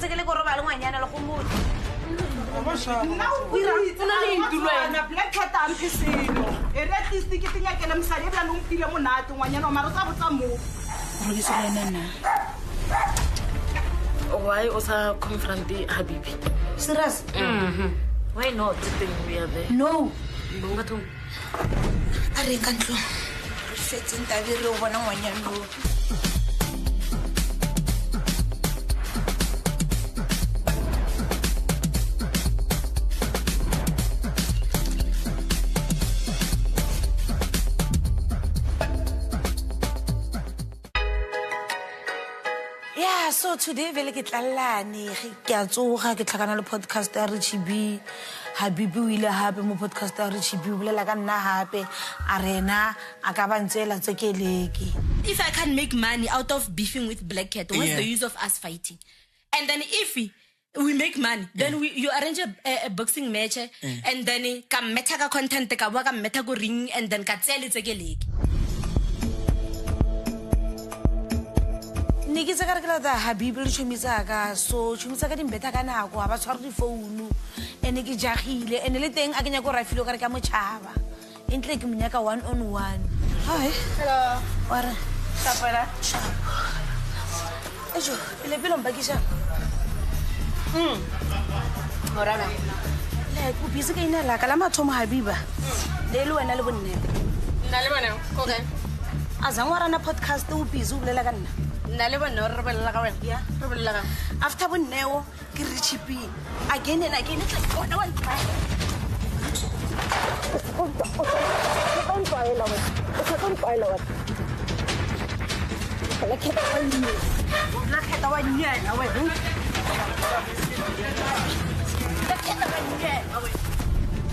tsekele go roba le ngwanyana le go motho. Black cat ampisino. At least ke tinya ke le msadi bla no mpile monate ngwanyana o mara tsa botsa mo. Re ke se nna. Why also confront Habibi? Serious? Why not? We are there. No. But a re ka ntlo. Re fetse ntabe re o bona ngwanyana lo. So today vele ke tlallane ke a tsoga ke tlhakana le podcast ya Richie B. Habibi o ile hape mo podcast ya Richie B o bolela ka nna hape a rena a ka bantsela tsekeleke. If I can make money out of beefing with Black Cat, what's the use of us fighting? And then if we make money, then you arrange a boxing match and then ka meta ka content ka bua ka meta go ring and then ka tsele tsekeleke. Niki tsa ka re la Habibi le tshomisa ka so tshomisa ka dimbeta ka nako ba tshwara di phone ene ke jagile ene le teng a kenya go rafile ka re ka mochaba entle ke monyaka 1-on-1. Hi. Hello. Wara. Sapela. Ejo le pelo mbakisha. Morana. Le ku busy ka ina la ka la mathomo Habiba. Le le wena le bonne. Nna le bona. Okay. Azangwara na podcast o busy o bolela ka nna. Nale bona re bella ka wena. Ya, re bella ka. After boneo ke Richie B again and again it's like one try.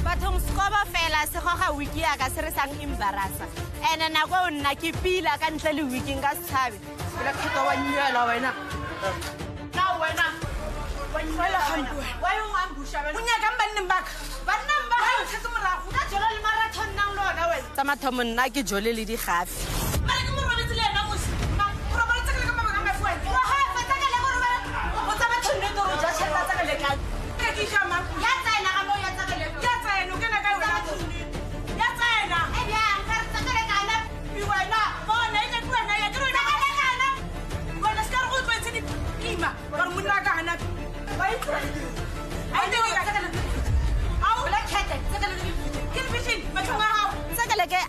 Bathong skoba fela se goga wiki ya ka se re sang embarrassa ene na go nna ke pila ka ntle le wiki nga tshabe Black cat wa nyela wena. Na wena. Wanyela hantu. Wa yo ambusha wena. Unyaka mbanne mbaka. Banna mba ha tshetse morago. Ka jola le marathon nang lona wena. tsa mathomo nna ke jole le di gafi Mara ke mo robetse le ena mos. Ma robetse ke le ka mabaka ma fuwa. Wa ha feta ka le go robela. O tsa batho nne go ja tshela tsa ka le ka. Ke ke shama. Ya tsena ga mo ya tsa ka le. Ya tsena o kena ka wena. Ya tsena. E bia ka re tsa ka le kana. Bi wena. Bona ene ke wena ya ke rona ka le kana. Bona ska re go tswetse di kima. Ba re monna ka hana. Wa itse. Ai te ka ka le. Au Black Cat. Tsa ka le. Ke vision. Batho ga hao. Tsakeleke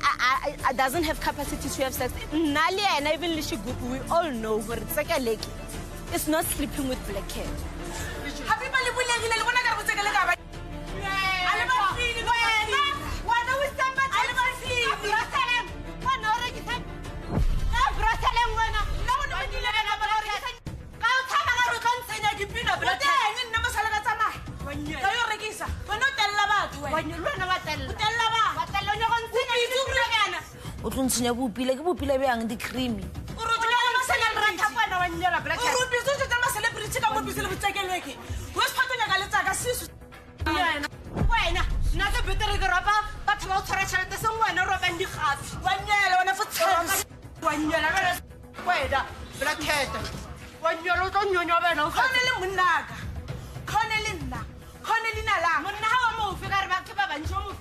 doesn't have capacity to have sex nali and even lishugupu we all know where Tsakeleke is not sleeping with Black Cat. Habiba le bulengile le bona ka re go tsekele ka ba. Ale ba fini wena. Wena o samba ale ba fini. Brasalem. Bona re ke tsa. Ka Brasalem wena. La bona ba dile ka ba re ke tsa. Ka o thaba ga re kontsenya dipina Black Cat. Teng nna ba sala ka tsamaya. Ka yo rekisa. Bona o tella batho wena. Wena lwana ba tella. O tella ba. Ba tella nyo kontsenya dipina kana. O tlontshenya bopile ke bopile beang di creamy. O ro tla go senya re thapana wa nyela Black Cat. O ro biso tsa ma celebrity ka mo biso le botsekeleke. Go se phatanya ka letsa ka sisu. Wena na ka betere ke rapa batho ba o tshwara tšhelete se ngwana o ropang digafi wa nyela wena fo tshela wa nyela ka wena Black Cat wa nyela o tlo nyonya wena o khone le monnaka khone le nna khone le nala monna ha wa mo fe ka re ba ke ba bantšho mo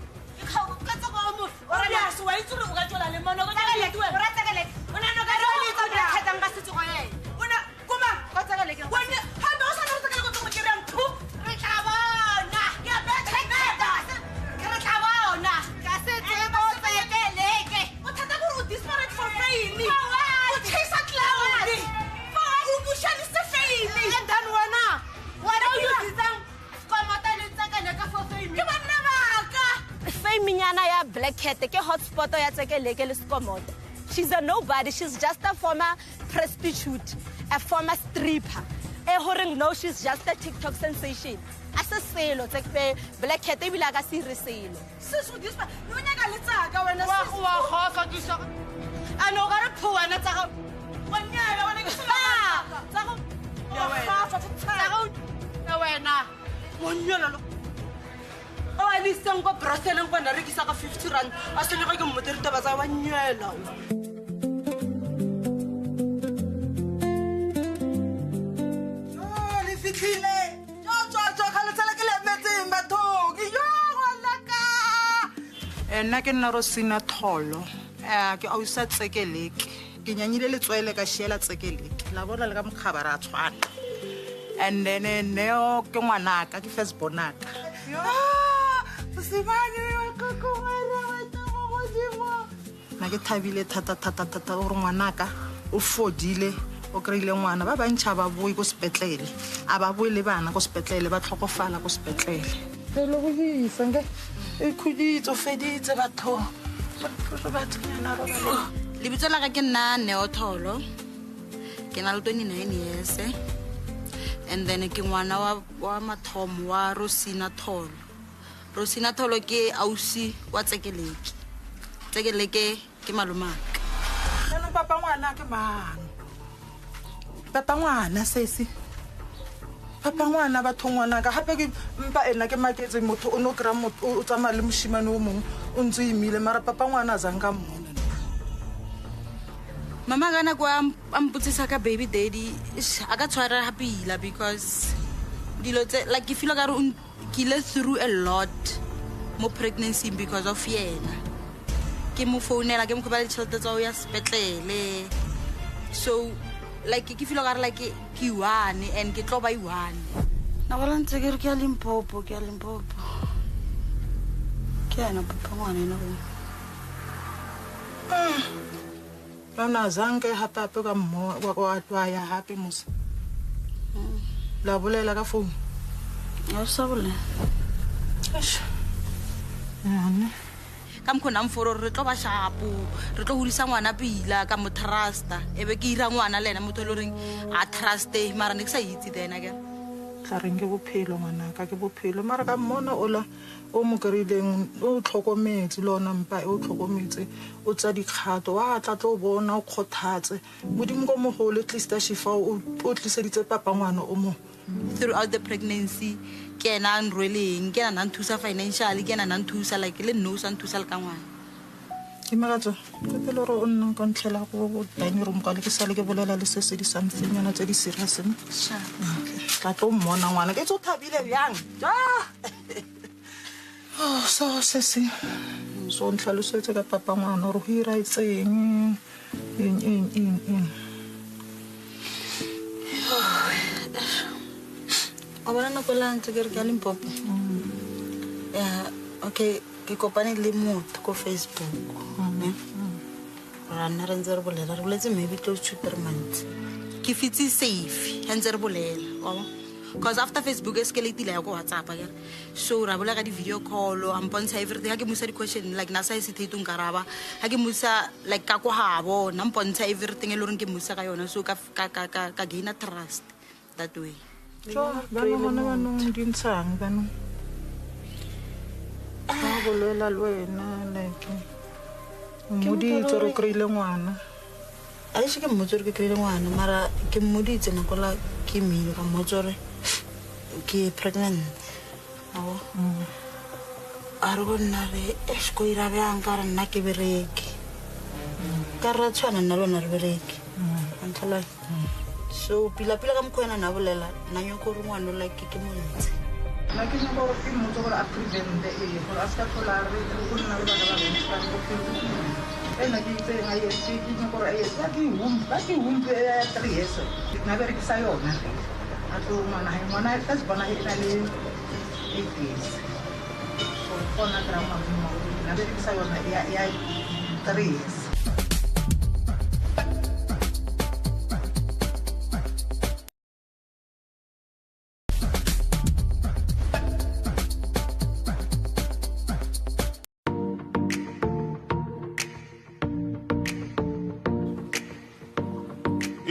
ka tsa go mo o re ya se wa itse re o ka tsola le mono go tsa le tuwe o rata ka le ona no ka re o itse Black Cat nga se tsogo ye ona kuma ka tsa le ke wena ha ba o sa re tsa le go tsogo ke re nthu re tla bona ya ba tla ke re tla bona ka se tsebo tsekeleke o thata go ro disparate for fame o chase cloud for o bushani se fame and then wena o disang komata le tsakana ka for fame ke banna baka Fame nyana ya Black Cat ke hotspot ya Tsakeleke le Skomoto. She's a nobody, she's just a former prostitute, a former stripper. No, she's just a TikTok sensation. As a selo, Black Cat e bila ka sire selo. Sisu dispa no nyaka le tsaka wena wa khofa ke sa ano ga re phuana tsa go wanyela wena ke tsa go ya wena ya wena monyela lo o a le seng go braseleng bona re kisa ka 50 rand a se le go ke mmoteri taba tsa wanyela le fitli fodile tswa khale tsela ke le metseng bathong yo ngwanaka nna ke nna Rosina Tholo ke ausa Tsekeleke ke nyanyile letswele ka shiela Tsekeleke la bona le ka mokhabara a tshwana and then neo ke ngwanaka ke first bonaka Simane ka kongera wa tamo godimo na ke thabile thata o re ngwanaka o fodile o kreile ngwana ba bantšha ba boi go sepetlele a ba boi le bana go sepetlele ba tlhokofala go sepetlele le go bisa nge e khuditse o feditse batho ba tsena ro lebitso la ka ke nna Neo Tholo ke na le 29 years and then ke ngwana wa mathomo wa Rosina Tholo. Rosina Tholo ke ausi wa Tsekeleke. Tsekeleke ke malomaka. Nna papa ngwana ke mang? Papa ngwana sesi. Papa ngwana ba thongwana ka hape ke mpa ena ke maketse motho o no kra motho o tsama le moshimane o mong o ntse imile mara papa ngwana zanga mmona. Mama gana kwa amputsisa ka baby daddy aka tshwara hapila because dilo tse like if you look at kile through a lot mo pregnancy because of yena ke mo phonela ke mo khobala tšhelete tsa o ya sepetlele so like if you look at like ke one and ke tlo ba one na gola ntse ke re ke a Limpopo ke ana papa ngwana ena go Bana zange hapa ka mmo wa ya happy musa. La bolela ka phone. Ya sa bolela. Eish. Yane. Ka mkhona mforo re tlo ba shapo re tlo hudisa ngwana pila ka mo trusta ebe ke ira ngwana lena motho le reng a truste mara ne ke sa itse dena ke tla reng ke bophelo ngwana ka ke bophelo mara ka mmona ola o mo krileng o tlhokometse lona mpa o tlhokometse o tsa dikgato wa tla tlo bona o khothatse modimo go mo go le tlista shifa o tliseditse papa ngwana o mo throughout the pregnancy ke na nrweleng ke na nthusa financially ke na nthusa like le no sa nthusa le ka ngwana ke magatso ke pelo ro nna ka ntlela go dining room ka le ke sale ke bolela le se di something yana tse di serious sha ka tlo mmona ngwana ke tso thabile byang oh so sesi so ntlhalosetse ka papa ngwana re go ira itseng in Abana na kola ntse ke re ka Limpopo. Okay, ke kopane le motho ko Facebook. Rana re ntse re bolela re boletse maybe close to 3 months. Ke fitse safe, ntse re bolela. Because after Facebook escalated ya go WhatsApp again. So ra bolela ka di video call am bontsha everything ha ke musa di question like na sa hesitate nkaraba ha ke musa like ka go habo na mpontsha everything e le reng ke musa ka yona so ka gain trust that way. So, bana dintsang bana. Ba bolela le wena like modi tsoro kreile ngwana. A se ke motsore ke kreile ngwana mara ke moditse na kola ke mile ka motsore ke pregnant. Awo. Are go nna re esko ira bjang ka re nna ke bereke. Ka ra tshwana nna lona re bereke. Antla so pila ka mkhona na bolela na nyoko re ngwana like ke montse Na ke no go ke motho go a prevent go aska thola re go nna le bana ba bantsi ba go ena ke itse ga ye ke go ra ye ba ke humpe 3 years na be re ke sa yona a tlo ngwana ka se bona ena le 8 years so kona drama mo na be re ke sa yona ya 3 years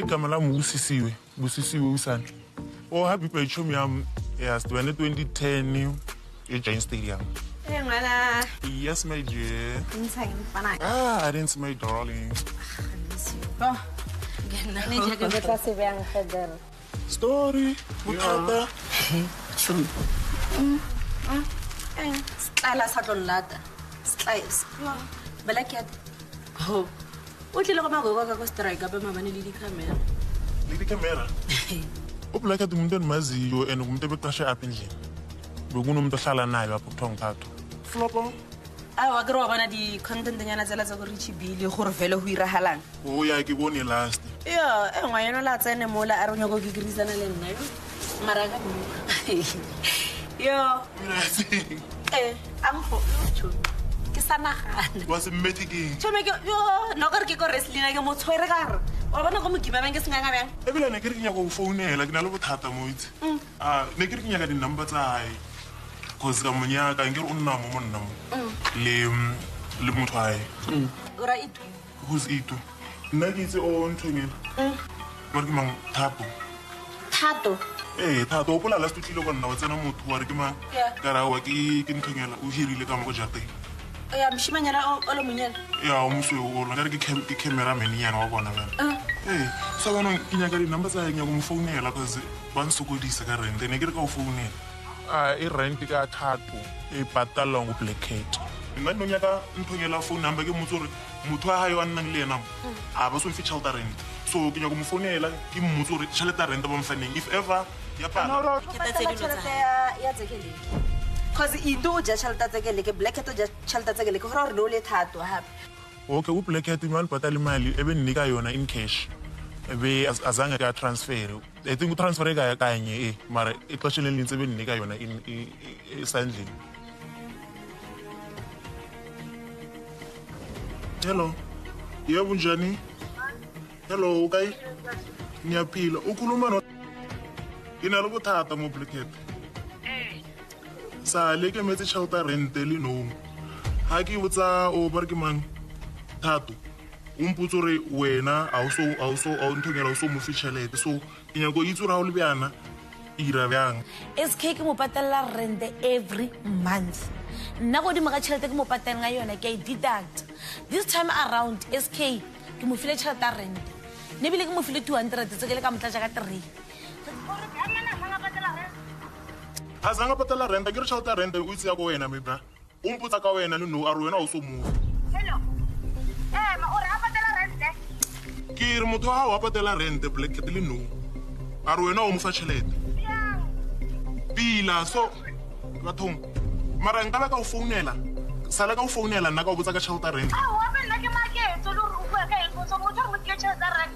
Kamala Musisiwe usana. Oh, happy birthday me yes 2010 Giant Stadium. Hey, ngwana. Yes, my dear. Inside pana. I didn't see my darling. Oh, story. Bukata. Stala sa tlolata. Slice. Belaket. Ho. O tlile go magoga ka go strike ba mamane le di camera. Le di camera. ublackhead umuntu endimaziyo and umuntu ebeqashe apha endlini bekunomuntu ohlala nayo apho kuthiwa nguthathu flopo awa ke re wa bona di-contentnyana tsela tsa go Richie B le gore vele go iragalang o ya ke bone last yo ngwanyana la tsene mola a re nyako ke kirisana le nna yo mara ka yo ankgo ke sa nagana wa se mmete keng tshome ke yo no ka re ke ko wrestling ke mo tshwere ka re wa bona go mo gimabang ke senganga bjang ebile ne ke re ke nyaka go founela ke na le bothata mo itse ne ke re ke nyaka di-number tsa hae cause ka monyaka nke re o nna mo monna mo le motho ae ora itu who's itu nna ke itse o nthongela gore ke mang Thapo thato Thato o pola last tlile go nna wa tsena motho wa re ke mang ka ra wa ke nthongela o hirile ka mo go jateng ya moshimanyana o le monyana ya o mosweu o la ka re ke cameraman yana wa bona bana so banong ke nyaka di-number tsa nyako mo founela cause ba nsokodisa ka rente ne ke re ka o founela e rent ka Thato e patalwang go Blackhead nna no nyaka nthongela phone number ke motse gore motho wa hae wa nnang le ena a ba so mfe tšhelete rent so ke nyako mo founela ke mmotse gore tšhelete rent ba mfaneng if ever ya pana ya tsekele cause itu o ja tšhelete tsekele ke Blackhead o ja tšhelete tsekele ke gore gore no le Thato hape okay u Blackhead imali patala imali ebe nika yona in cash ebe azange ka transfer I think u transfer kanye mara ixesha lelinzi ebe nika yona in esandleni hello yebo njani hello okay ngiyaphila ukhuluma no ina lo bothata mo Blackhead sa le ke metse tšhelete rente le no ha ke botsa o ba re ke mang Thato umputso re wena a o nthongela o so mo fitšhelete so ke nyako itse ra o le bjana ira bjang SK ke mo patella rent every month nna go di mo ga tšhelete ke mo patela nga yona ke deduct this time around SK ke mo file tšhelete rent ne bile ke mo file 200 tse ke le ka motla ja ka 3 azanga patela rent ke re tšhelete rent o itse ya go wena mebra umputsa ka wena le no a re wena o so mo hello ma ore a patela rent ke re motho wa wa patela rent Blackhead le no a re wena o mo fa tšhelete pila so bathong mara nka ba ka o founela sala ka o founela nna ka o botsa ka tšhelete rent wa bena ke maketo lo re o bua ka eng so motho mo ke tšhelete rent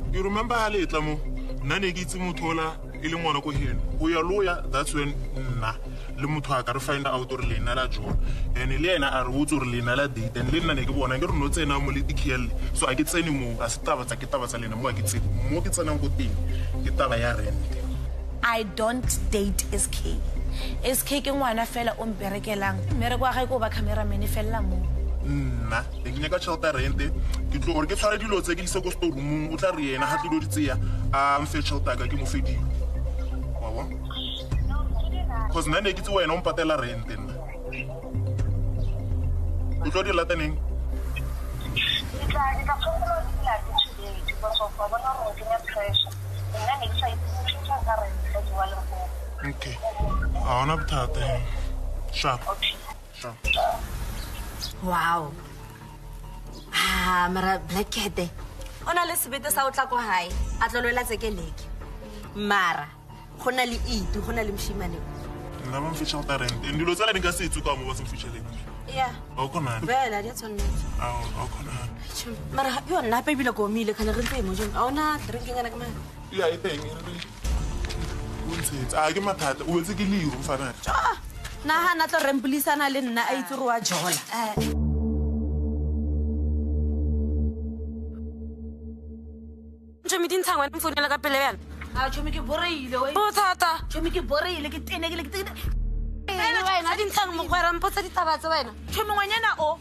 you remember ha letla mo nna ne ke itse motho ola e le ngwana ko heno o ya loya that's when nna le motho a ka re find out gore lena la jona and le yena a re botse gore lena la date and le nna ne ke bona ke re no tsena mo le TKL so a ke tsene mo a se taba tsa ke taba tsa lena mo a ke tsene mo ke tsenang go teng ke taba ya rent I don't date SK ke ngwana fela o mperekelang mmere kwa gae ko ba cameraman fela mo nna ke nyaka tšhelete rente ke tlo gore ke tshware dilo tse ke ise ko storeroom o tla re yena ga tlilo di tseya a mfe tšhelete ka ke mo fedile wa bona cause nna ne ke tse wena o mpatela rente nna o tlo di lateneng okay a ona bothata sharp wow mara Blackhead o na le sebete sa o tla ko hae a tloloela tsekeleke mara go na le itu go na le moshimane nna ba mfe tšhelete rente dilo tsela di ka se itse ka mo ba se mfišhelete ya a o kgonane vela di a tshwanetse a o kgonane mara yo nna pe bile ko mile kana re ntse mo jong a ona drinkingana ka mana ya e teng e re bontshetse a ke mathata o wetse ke lero mfana nagana tlo rempolisana le nna a itse go wa jola Chomi din tshangwa mfonela ka pele bjana a chomi ke boreile we bothata chomi ke boreile ke tenekele ke wena dintshang mogwera mpotsa ditaba tse wena chomi ngwanyana o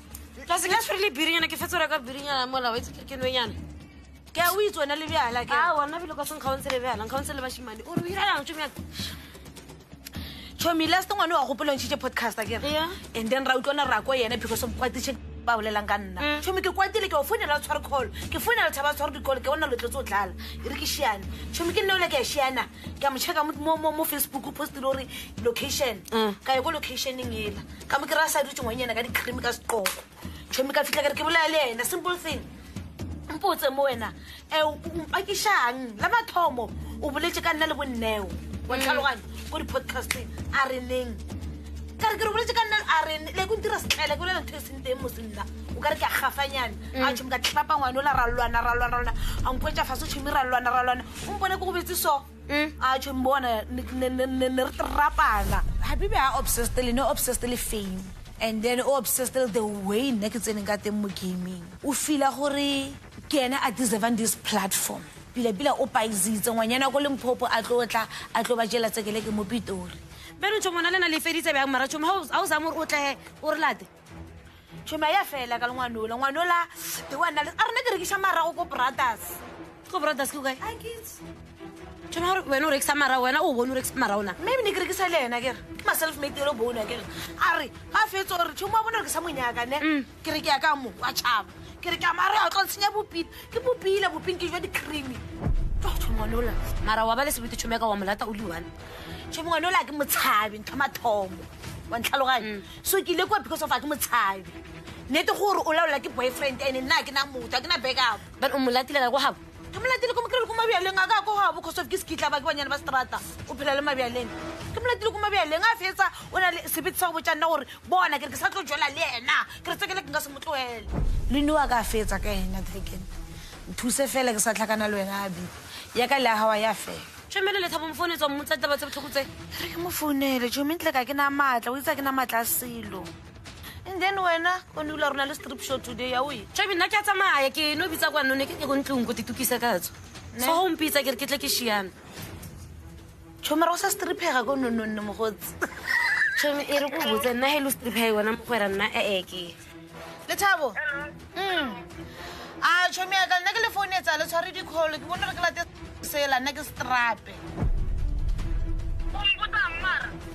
ka se ka tshwere le birinyana ke fetse reka birinyana mola wa itse ke nwenyana ke a o itse wena le bjala ke a wona bile ka senkgaontse le bjala nkgaontse le bashimane o re o iralang chomi yaka chomi last ngwane wa gopolong tšhitše podcast a kere Yeah. and then ra utlwana ra kwa yena because of kwatiše ba bolelang ka nna chomi ke kwatile ke o founela o tshware call ke founela thaba tshware dicall ke bona lotletse o tlala e re ke šiana chomi ke nne ole ke a šiana ke a mo checka mo Facebook o postile gore location ka ye ko locationeng ela ka mo ke ra sa dutse ngwanyana ka di-cream ka seqoko chomi ka fitlha kere ke bolaya le yena simple thing mpotse mo wena o mpakišang la mathomo o boletse ka nna le bonneo wa tlhaloganya ko di-podcasting a re neng kare ke re boletse ka nna a re le ko ntira setlele ko le ntho e seng teng mo senna o kare ke a gafanyane a tšhomi ka tlapa ngwane o la ra lwana a nkwetša fase o tšhomi ra lwana o mpone ko go betse so a tšhomi bona ne re terapana habibe a obsessed le no obsessed le fame and then o obsessed le the way nna ke tseneng ka teng mo gaming o feela gore ke ene a deservang this platform pila o paisitse ngwanyana ko Limpopo a tlo ba jela tsekele ke mo Pitori beno tšhomona le na le feditse bjang mara tšhomo ga o zama gore o tle o re late tšhoma ya fela ka le ngwanola the one a rena ke rekiša marago ko brothers ke o kae tšhoma gore wena o rekisa mara wena o bone o rekisa mara ona maybe ne ke rekisa le ena kere ke myself made le bona kere a re ga fetse gore tšhomo wa bona re ke sa monyaka ne ke re ke ya ka mo wa tšhaba ke re ke a mare a tlo ntshenya bopile ke boping ke jwa di-creamy tšhomanola mara wa ba le sebete tšhomeka wa molata o le one tšhomanola ke motshabi ntho mathomo wa ntlhaloganye so ke ile kwa because of a ke motshabi nnete gore o laola ke boyfriend ene nna ke na motho a ke na backup but o molatile ka go gabo ke molatile ko mokrele ko mabjaleng a ka ko gabo because of ke sekitla ba ke banyane ba strata o phela le mabjaleng ke molatile ko mabjaleng a fetsa o na le sebete sa go botsa nna gore bona ke re ke sa tlo jola le ena ke re tsekele ke nka se motlogele le noa ka fetsa ka ena taken nthuse fela ke sa tlhakana le wena abi ya ka le hawa ya fela tšhomele le thabo mofone tswa mmotsa taba tse botlhokotse re ke mo founele tšhomi ntle ka ke na maatla o itsa ke na maatla a selo and then wena o ne ula rona le strip show today ya o e tšhomi nna ke a tsamaya ke no bitsa kwa none ke ko ntlong ko titukisa ka tso so go mpitsa ke re ke tle ke šiana tšhomi ra go sa striphega ko nonnonne mogotsi tšhomi e re ko botse nna he lo striphega wena mogwera nna ke le thabo a tšhomi ya ka nna ke le foune e tsa le tshware dikgolo ke bone re ke late sela nna ke strape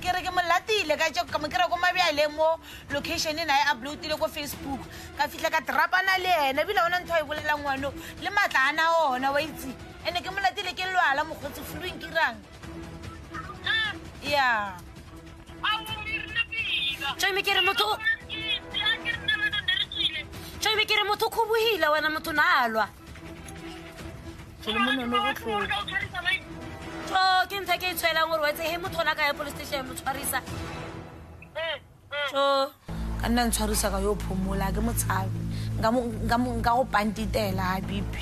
ke re ke mo latile ka tšeko ka mo kry-a ko mabjaleng mo location na e uploadile ko Facebook ka fitlha ka trapana le ena ebile ona ntho a e bolelang ngwano le maatla ana ona wa itse ande ke mo latile ke lwala mogotsi flueng kirang ya tšhomi ke re motho o kgobohile wena motho na alwa le monono go tlhola ke ntho ke e tshwelang gore wa etse he motho ona ka ya police station mo tshwarisa ka nna ntshwarisa ka yo phomola ke motshabi nka go pantitela habibi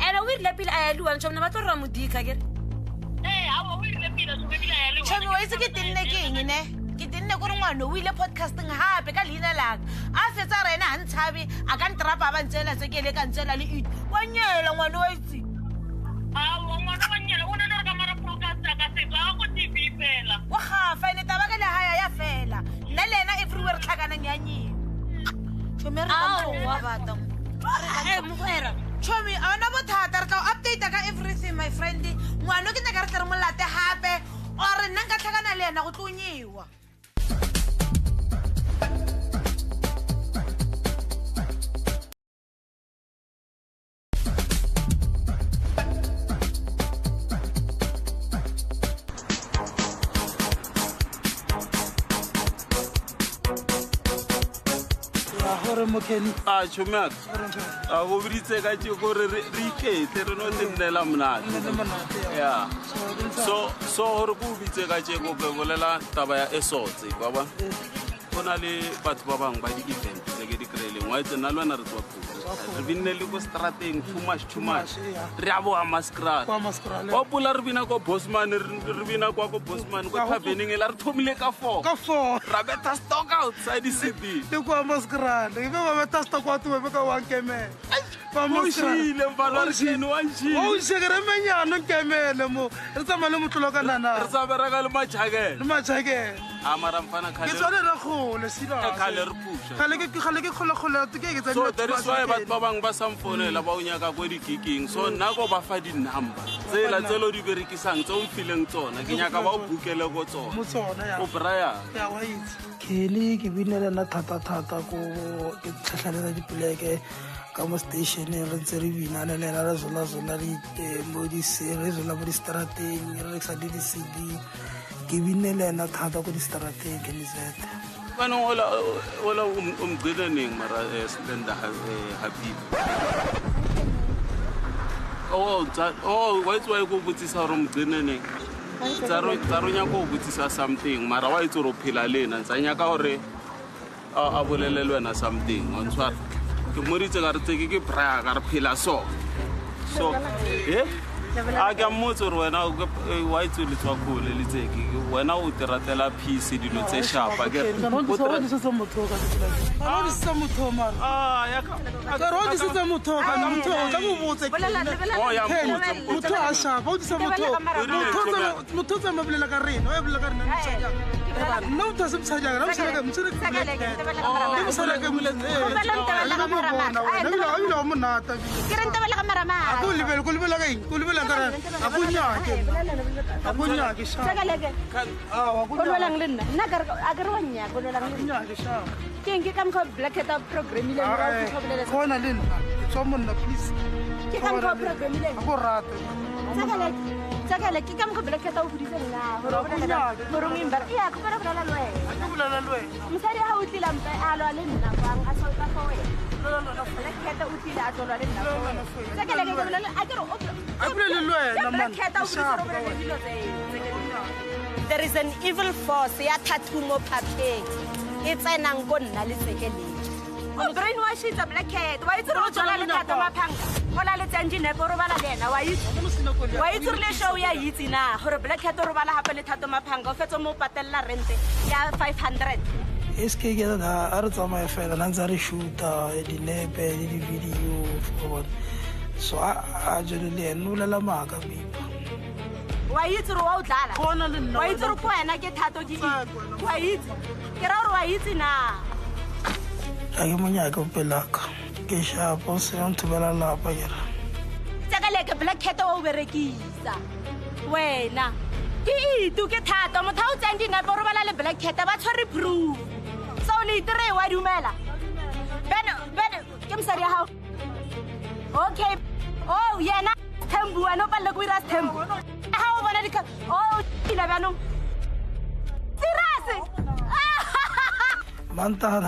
ene o irile pele a ya luang tšhomna ba tlo rra modika kere tšhomi wa itse ke tenne ke eng ne ke tenne kore ngwane o ile podcasting gape ka leina laka a fetsa rena a ntshabe a ka nterapa ba ntsela tsekele ka ntsela le it wa nyela ngwane wa itse wa gafa ene taba ka le haya ya fela nna le ena everywhere tlhakanang ya nyiwe tšhomi a ona bothata re tla o updata ka everything my friend ngwane ke nyaka re tle re molate gape ore nna nka tlhakana le ena go tlonyiwa tšhomeaka a go biditse ka tse gore re ikete re no tennela monate ya so gore ko o bitse ka tse ko ke bolela taba ya esotse ba bona go na le batho ba bangwe ba di-event tse ke di kry-eleng wa etse nna le wena re tswa re binne le ko strateng too much re a boa maskrala wa pola re bina ko bosman re bina kwa ko bosman ko tabeneng e la re thomile ka 4 ra beta stock outside the city le kwa maskrala ke ba beta stock wa tuwe ka wa nkemela Oshile mfana rishino wanjile. Oshigere menyano nkemele mo. Ritsamale mutloka nana. Ritsabereka le machage. Le machage. Amara mfana khale. Ke tsone re khole sila. Khale re pusha. Khale ke khole ke ke So there is why batho ba bang ba samfonela ba unyaka go di kicking. So nna go ba fa di number. Tsela tselo di berekisang tse o mfileng tsona. Ke nyaka ba o bookele go tsona. Mo tsona ya. O Brian. Ya wa itse. Kheli ke binela na thata ko ke tlhatlhalela dipoleke ka mo station re ntse re binana le ra zola ri mo di re zola mo di strateng re sa di CD ke binela na thata ko di strateng ke lizeta bana wala umgcina ning mara Slender Habib wa itse wa go botsisa gore mogcineneng tsa ro nyaka go botsisa something mara wa itse gore o phela lena tsa nyaka gore a bolelele wena something wa ntshwara ke moritse ka re tseke ke braya ka re phela so a ke mmotse gore wena wa itse le tswa kgole le tseke wena o te ratela peace dilo tse shapa ke Tsakale ke ka mo black cat o budisa nna gore o bona gore o imba ya go bona bona lwe mosadi ha o tlila mpa a lwa le nna bang a sa utlwa for wena no black cat o tlila a lwa le nna tsakale ke bona a ke ro a bulela le wena man black cat o budisa go bona dilo tse there is an evil force ya tattoo mo papeng e tsenang go nna le tsekele o brainwash itsa black cat wa itse ro tsala le thata maphanga ola le tsenjine go robala le ena wa itse le show ya itse na gore black cat o robala hape le thata maphanga o fetso mo patella rent ya 500 SK ke da a re tsamaya fela la ntse re shoota dinepe le di-video so a jele le ena o lela maaka bipa wa itse ro wa o dlala wa itse ro po ena ke thato ke wa itse ke ra ro wa itse na a ke monyaka o pelaka ke shapo se o nthubela lapa kera tsakale ke black cat o berekisa wena ke itu ke thato motho o tsang dinepe o robala le black cat ba tshware proof so le itere wa dumela bene ke msari ya hao okay oh yena tembu wena ba le go ira tembu ha o bona dika oh ina bano sirase manta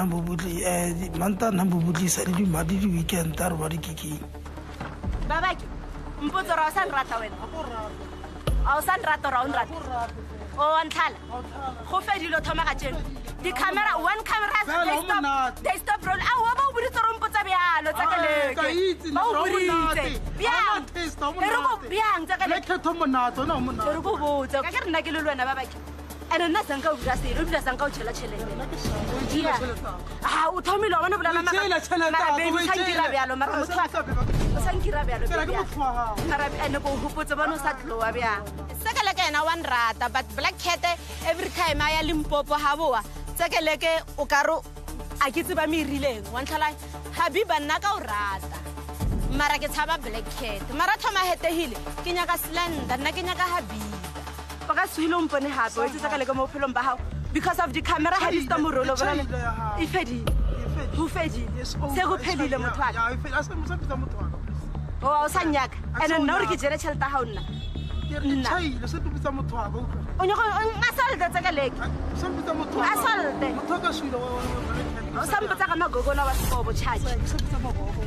na bubutli sa di madi di weekend tar ba di kiki babaki mpotso ra san rata wena a san rata round rata o anthala go fedilo thoma ga tseno di camera one camera they stop roll a wa ba o buri tsoro mpotsa byalo tsakaleke ba o buritse byang pero go byang tsakaleke ke thomo nato na mona pero go botsa ka re nna ke le lwana babaki ene nna sanka o bula sanka o tshela ha o thomile wa bona bolela mara baby sankira byalo mara motho wa sankira byalo mara ene go hopotsa bona sa tloa bya sekeleke ena one rata but black cat every time ya Limpopo ha boa sekeleke o karo a ke tseba me rileng wa ntlhala habiba nna ka o rata mara ke tshaba black cat mara thoma hetehile ke nyaka slender nna ke nyaka habiba baka swilo mpone hape wa itse ka le ka mo phelong ba hao because of the camera ha di sta mo rolo bona ifedi ho fedi se go phelile motho wa ya ifedi asa motho motho o sa nyaka ene nna re ke jere tšhelta ha ona nna le se tupitsa motho wa go o nyako ngasalde tsakaleke se tupitsa motho wa asalde motho ka swilo o sa mpotsa ka magogola wa sikobo charge se tupitsa magogo